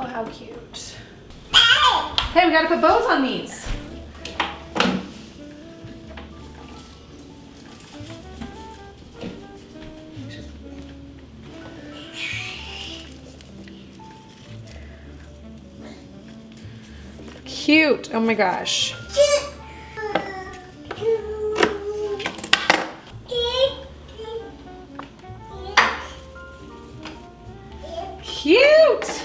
how cute. Hey, we gotta put bows on these. Cute, oh my gosh. Cute!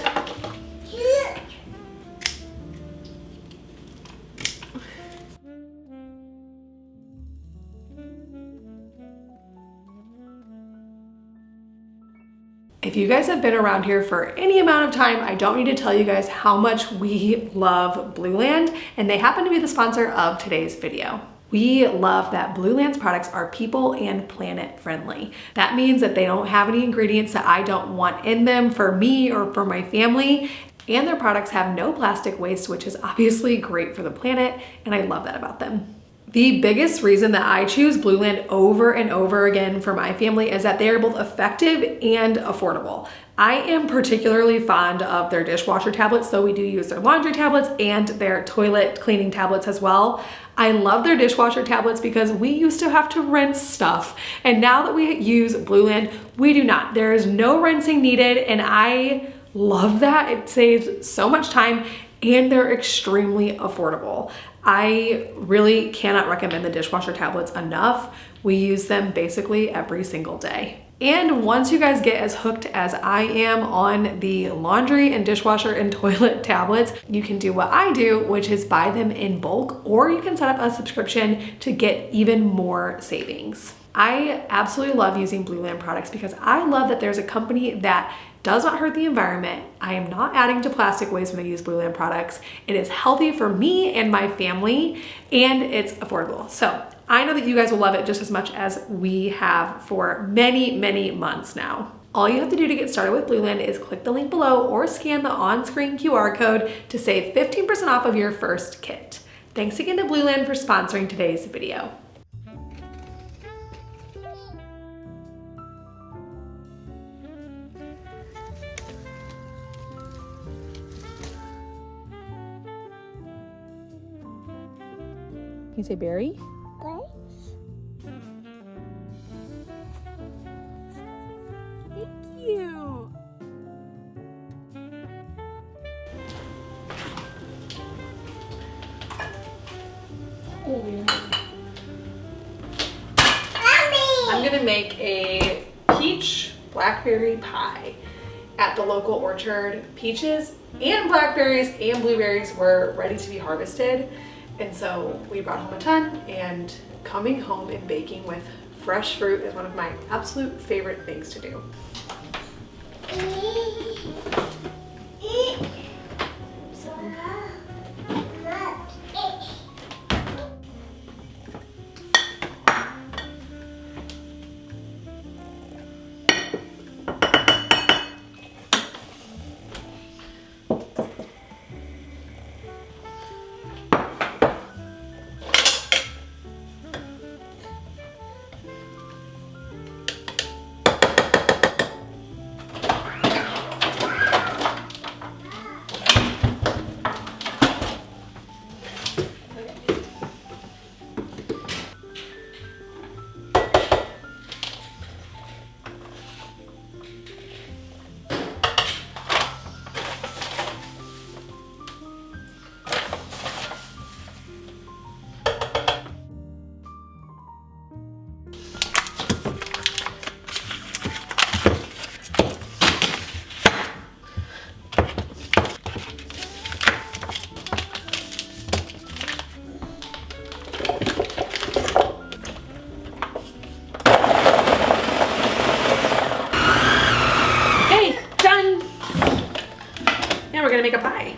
If you guys have been around here for any amount of time, I don't need to tell you guys how much we love Blueland, and they happen to be the sponsor of today's video. We love that Blueland's products are people and planet friendly. That means that they don't have any ingredients that I don't want in them for me or for my family, and their products have no plastic waste, which is obviously great for the planet, and I love that about them. The biggest reason that I choose Blueland over and over again for my family is that they are both effective and affordable. I am particularly fond of their dishwasher tablets, so we do use their laundry tablets and their toilet cleaning tablets as well. I love their dishwasher tablets because we used to have to rinse stuff, and now that we use Blueland, we do not. There is no rinsing needed, and I love that. It saves so much time, and they're extremely affordable. I really cannot recommend the dishwasher tablets enough. We use them basically every single day. And once you guys get as hooked as I am on the laundry and dishwasher and toilet tablets, you can do what I do, which is buy them in bulk, or you can set up a subscription to get even more savings. I absolutely love using Blueland products because I love that there's a company that does not hurt the environment. I am not adding to plastic waste when I use Blueland products. It is healthy for me and my family, and it's affordable. So I know that you guys will love it just as much as we have for many, many months now. All you have to do to get started with Blueland is click the link below or scan the on-screen QR code to save 15% off of your first kit. Thanks again to Blueland for sponsoring today's video. Can you say berry? Thank you. I'm gonna make a peach blackberry pie at the local orchard. Peaches and blackberries and blueberries were ready to be harvested. And so we brought home a ton, and coming home and baking with fresh fruit is one of my absolute favorite things to do. Make a pie.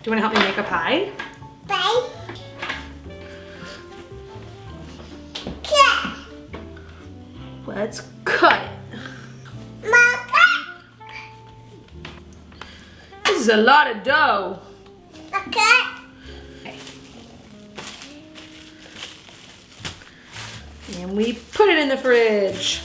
Do you want to help me make a pie? Pie. Cut. Let's cut it. Mama. This is a lot of dough. Okay. And we put it in the fridge.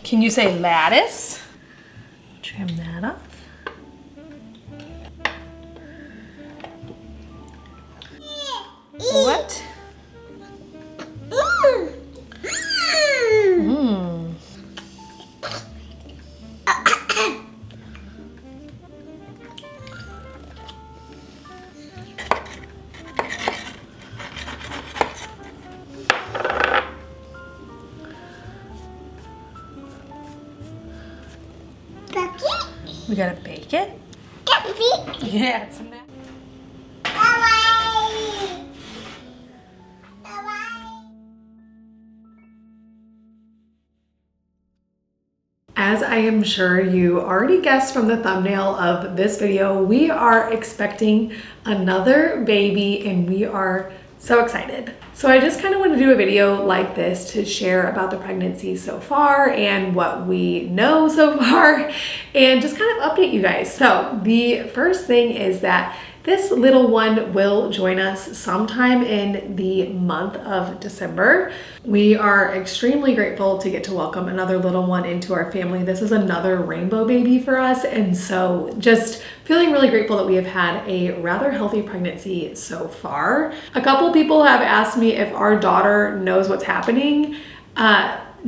Can you say lattice? Trim that off. What? We gotta bake it? Yeah, it's in there. As I am sure you already guessed from the thumbnail of this video, we are expecting another baby and we are so excited. So I just kind of want to do a video like this to share about the pregnancy so far and what we know so far and just kind of update you guys. So the first thing is that this little one will join us sometime in the month of December. We are extremely grateful to get to welcome another little one into our family. This is another rainbow baby for us, and so just feeling really grateful that we have had a rather healthy pregnancy so far. A couple people have asked me if our daughter knows what's happening.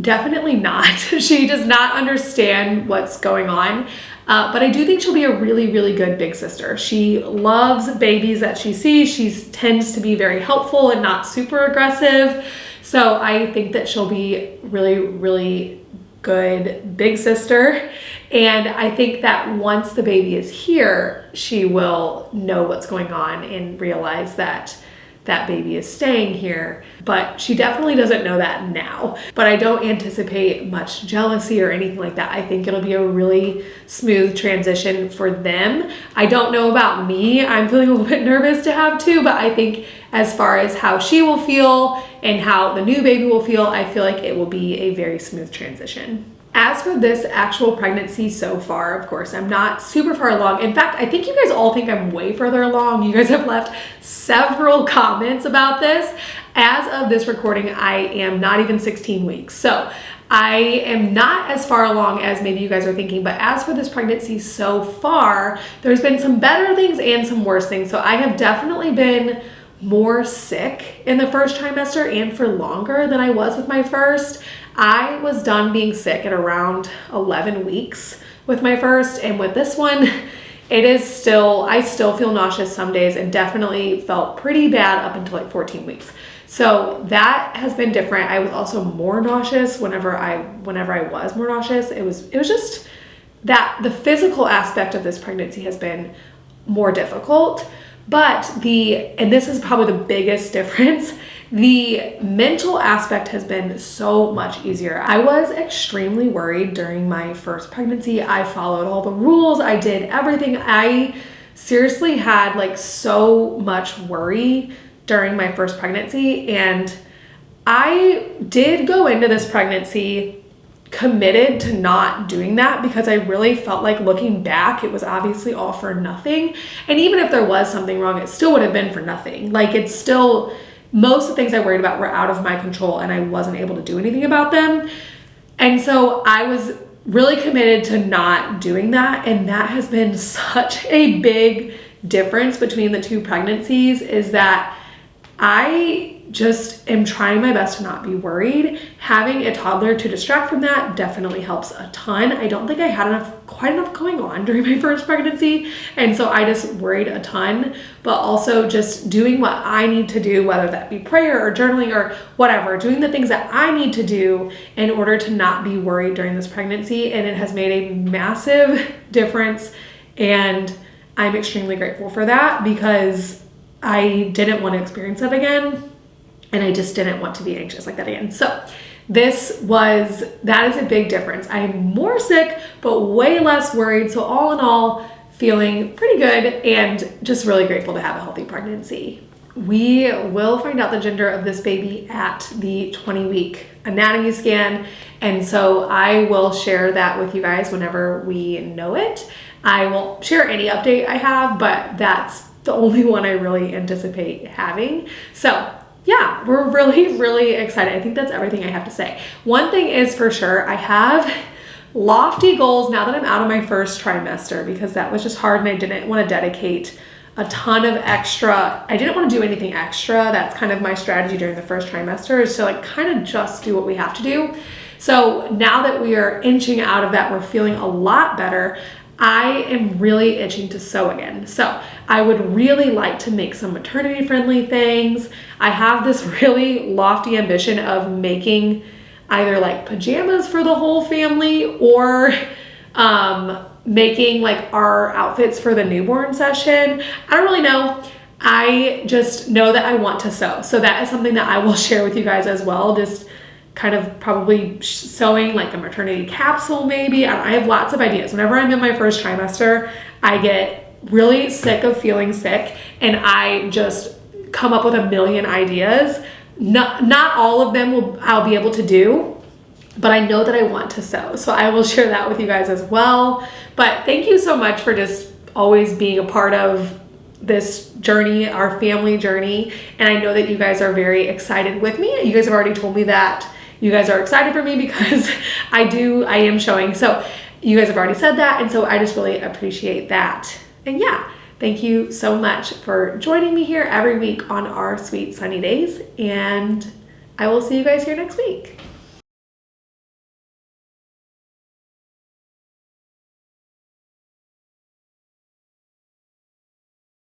Definitely not. She does not understand what's going on. But I do think she'll be a really, really good big sister. She loves babies that she sees. She tends to be very helpful and not super aggressive. So I think that she'll be really, really good big sister. And I think that once the baby is here, she will know what's going on and realize that that baby is staying here, but she definitely doesn't know that now. But I don't anticipate much jealousy or anything like that. I think it'll be a really smooth transition for them. I don't know about me. I'm feeling a little bit nervous to have two, but I think as far as how she will feel and how the new baby will feel, I feel like it will be a very smooth transition. As for this actual pregnancy so far, of course, I'm not super far along. In fact, I think you guys all think I'm way further along. You guys have left several comments about this. As of this recording, I am not even 16 weeks. So I am not as far along as maybe you guys are thinking, but as for this pregnancy so far, there's been some better things and some worse things. So I have definitely been more sick in the first trimester and for longer than I was with my first. I was done being sick at around 11 weeks with my first, and with this one, I still feel nauseous some days and definitely felt pretty bad up until like 14 weeks. So that has been different. I was also more nauseous whenever I was more nauseous. It was just that the physical aspect of this pregnancy has been more difficult. But and this is probably the biggest difference, the mental aspect has been so much easier. I was extremely worried during my first pregnancy. I followed all the rules. I did everything. I seriously had like so much worry during my first pregnancy. And I did go into this pregnancy committed to not doing that because I really felt like looking back, it was obviously all for nothing. And even if there was something wrong, it still would have been for nothing. Like it's still, most of the things I worried about were out of my control and I wasn't able to do anything about them. And so I was really committed to not doing that. And that has been such a big difference between the two pregnancies, is that I just am trying my best to not be worried. Having a toddler to distract from that definitely helps a ton. I don't think I had quite enough going on during my first pregnancy, and so I just worried a ton, but also just doing what I need to do, whether that be prayer or journaling or whatever, doing the things that I need to do in order to not be worried during this pregnancy, and it has made a massive difference, and I'm extremely grateful for that because I didn't want to experience that again. And I just didn't want to be anxious like that again. So that is a big difference. I'm more sick, but way less worried. So all in all, feeling pretty good and just really grateful to have a healthy pregnancy. We will find out the gender of this baby at the 20-week anatomy scan. And so I will share that with you guys whenever we know it. I will share any update I have, but that's the only one I really anticipate having. So yeah, we're really excited. I think that's everything I have to say. One thing is for sure, I have lofty goals now that I'm out of my first trimester, because that was just hard and I didn't want to dedicate a ton of extra. I didn't want to do anything extra. That's kind of my strategy during the first trimester, is to like kind of just do what we have to do. So now that we are inching out of that, we're feeling a lot better. I am really itching to sew again. So I would really like to make some maternity friendly things. I have this really lofty ambition of making either like pajamas for the whole family, or making like our outfits for the newborn session. I don't really know. I just know that I want to sew. So that is something that I will share with you guys as well. Just kind of probably sewing like a maternity capsule maybe. I have lots of ideas. Whenever I'm in my first trimester, I get really sick of feeling sick and I just come up with a million ideas. Not all of them I'll be able to do, but I know that I want to sew. So I will share that with you guys as well. But thank you so much for just always being a part of this journey, our family journey. And I know that you guys are very excited with me. You guys have already told me that you guys are excited for me because I am showing. So you guys have already said that. And so I just really appreciate that. And yeah, thank you so much for joining me here every week on our sweet sunny days. And I will see you guys here next week.